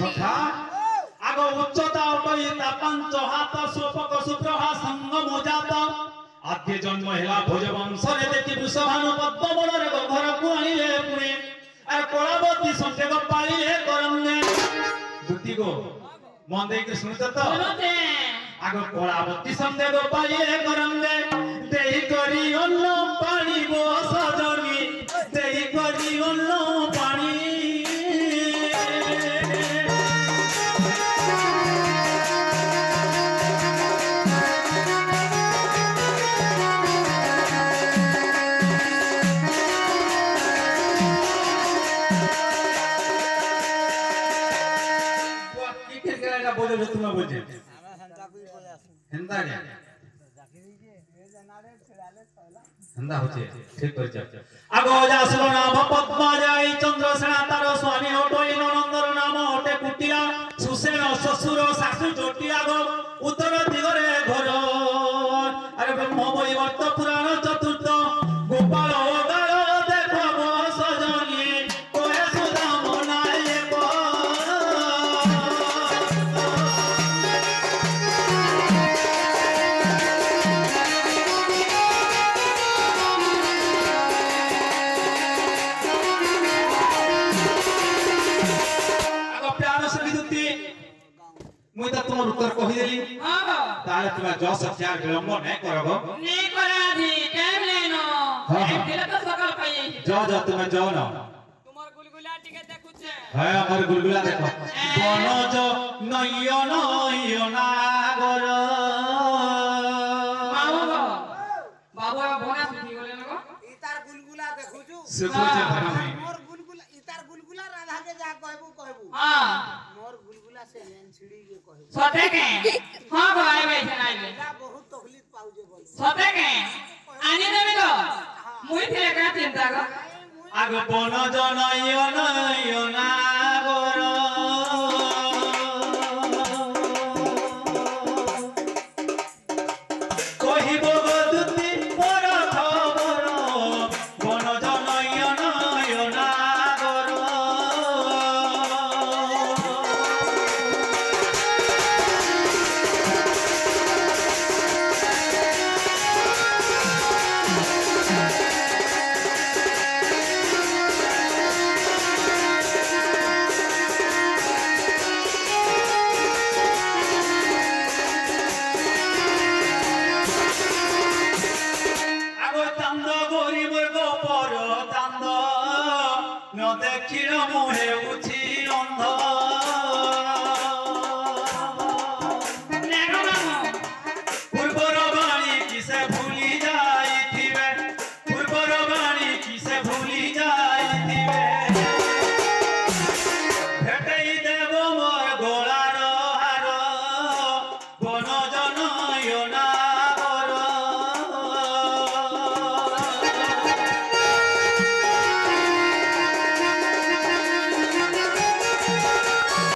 सखा आगो उच्चता उठई ता पंच हात सोपक सुप्रभा संग मोजात आद्य जन्म हेला भोज वंश रे देखि वृषभानु पद्म बलरे घर को आनिले पुणे आ कोलावती संसेग पालिले करंगे दुती गो मन दे के सुनत तो आगो कोलावती संसेग पालिले करंगे देहि करी अन्न पानी गो सजनी देहि करी अन्न पानी बोले तुम बोझे हेंदा रे हेंदा होचे ठीक कर जा आगो जासलो नाम पद्मा जाई चंद्रसेना तार स्वामी होटोई नंदर नाम होटे कुटिया सुसेन ससुर सासु जोटिया गो उत्तर दिगरे घर अरे ब्रह्ममयी वर्त पुराण चतुर्थ गोपाल ओगाळ देखो गो सजनी कोहे सुधा मनाए को मुई त तुम उत्तर कहि देली हां ताले तुम जो सत्या विलंब नै करबो नै करादी टाइम लेनो टाइम दिले तो सकल पाई जो तुम जाओ ना तुमर गुलगुला टिके देखु छे हां हमर गुलगुला देखो बनज नयन नागर बाबू बना सुधी गले न ई तार गुलगुला देखु छु से कोचे धरा नहीं मोर गुलगुला ई तार गुलगुला राधा के जा कहबू हां मोर गुलगुला से लेन छिड़ी के कहबू सते के हां भाई भाई सुनाइले बहुत तकलीफ पाउ जे बोल सते के आनी देबे तो मुई थिले का चिंता को आगो बनज नयन